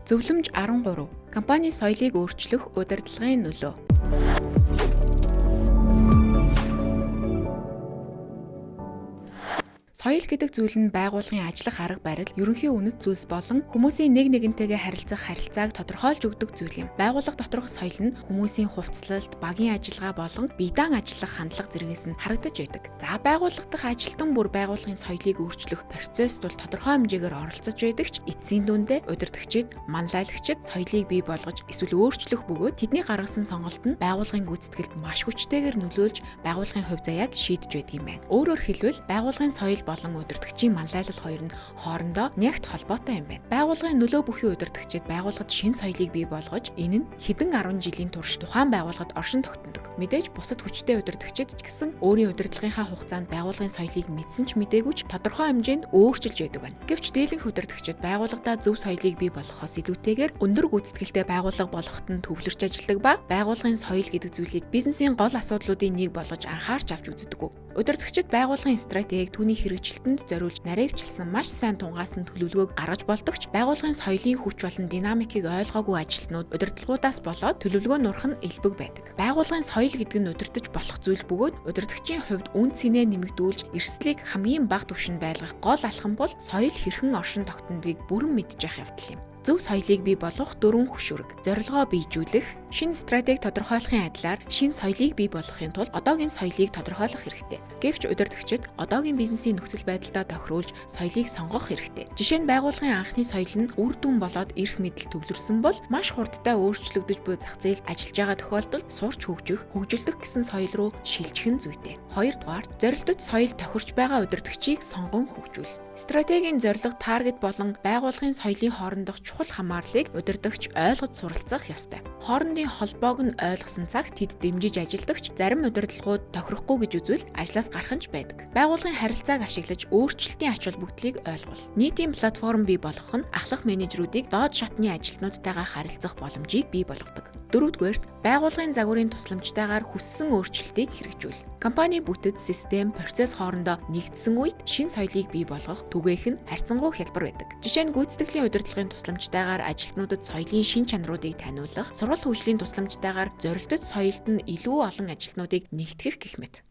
Зөвлөмж 13. Компани соёлыг өөрчлөх удирдлагын нөлөө. Соёл гэдэг зүйл нь байгууллагын ажиллах арга барил, ерөнхий үнэт зүйлс болон хүмүүсийн нэг нэгнтэйгээ харилцах харилцааг тодорхойлж өгдөг зүйл юм. Байгууллага доторх соёл нь хүмүүсийн хувцаслалт, багийн ажиллагаа болон биедан ажиллах хандлага зэрэгээс нь харагдаж байдаг. За байгууллага дахь ажилтан бүр байгууллагын соёлыг өөрчлөх процессд бол тодорхой хэмжээгээр оролцож байдаг ч эцсийн дүндээ удирдагчид, манлайлагчид соёлыг бий болгож эсвэл өөрчлөх бөгөөд тэдний гаргасан сонголт нь байгууллагын гүйцэтгэлд маш хүчтэйгээр нөлөөлж байгууллагын хувь заяаг шийдэж байдаг юм байна. Өөрөөр хэлбэл байгууллагын соёл болон удирдагчийн манлайлал хоёр нь хоорондоо нягт холбоотой юм байна. Байгууллагын нөлөө бүхий удирдагчид байгууллагад шинэ соёлыг бий болгож, энэ нь хэдэн 10 жилийн турш тухайн байгууллагад оршин тогтнодог. Мэдээж бусад хүчтэй удирдагчид ч гэсэн өөрийн удирдлагынхаа хугацаанд байгууллагын соёлыг мэдсэн ч мдэггүй ч тодорхой хэмжээнд өөрчилж байдаг байна. Гэвч дийлэнх удирдагчид байгууллагадаа зөв соёлыг бий болгохоос илүүтэйгээр өндөр гүйцэтгэлтэй байгууллага болоход нь төвлөрч ажилладаг ба байгууллагын соёл гэдэг зүйлийг бизнесийн гол асуудлуудын нэг болгож анхаарч авч үздэг. Удирдагчид байгууллагын стратеги түүний хэрэгжилтэнд зориулж наривчилсан маш сайн тунгаасан төлөвлөгөөг гаргаж болдогч байгууллагын соёлын хүч болон динамикийг ойлгоогүй ажилтнууд удирдлагуудаас болоод төлөвлөгөө нурах нь элбэг байдаг. Байгууллагын соёл гэдэг нь удирдах болох зүйл бөгөөд удирдагчийн хувьд үн цэнэ нэмэгдүүлж эрсдлийг хамгийн бага түвшинд байлгах гол алхам бол соёл хэрхэн оршин тогтнодгийг бүрэн мэдчих явдал юм. Зөв соёлыг бий болгох 4 хөшүүрэг. Зорилгоо биежүүлэх, шинэ стратеги тодорхойлохын адилаар шинэ соёлыг бий болгохын тулд одоогийн соёлыг тодорхойлох хэрэгтэй. Гэвч удирдагчид одоогийн бизнесийн нөхцөл байдалтай тохируулж соёлыг сонгох хэрэгтэй. Жишээ нь байгууллагын анхны соёл нь үр дүн болоод эрх мэдэл төвлөрсөн бол маш хурдтай өөрчлөгдөж буй зах зээлд ажиллаж байгаа тохиолдолд сурч хөгжих, хөгжилдөх гэсэн соёл руу шилжих нь зүйтэй. Хоёрдугаар, зорилттой соёл тохирч байгаа удирдагчийг сонгон хөгжүүл. Стратегийн зорилго, таргет болон байгууллагын соёлын хоорондох чухал хамаарлыг удирдагч ойлгож суралцах ёстой. Хоорондын холбоог нь ойлгосон цагт тэд дэмжиж ажилдагч зарим удирдлагууд тохирохгүй гэж үзвэл ажлаас гарах нь байдаг. Байгууллагын харилцааг ашиглаж өөрчлөлтийн ач холбогдлыг ойлгуул. Нийтийн платформ бий болгох нь ахлах менежерүүдийг доод шатны ажилтнуудтайгаа харилцах боломжийг бий болгодог. Дөрөвдүгээрт байгууллагын загварын тусламжтайгаар хүссэн өөрчлөлтийг хэрэгжүүл. Компани бүтэц, систем, процесс хоорондоо нэгдсэн үед шинэ соёлыг бий болгох түгээх нь харьцангуй хялбар байдаг. Жишээ нь гүйцэтгэлийн удирдлагын тусламжтайгаар ажилтнуудад соёлын шин чанаруудыг таниулах, сургалт хөгжлийн тусламжтайгаар зорилттой соёлд нь илүү олон ажилтнуудыг нэгтгэх гэх мэт.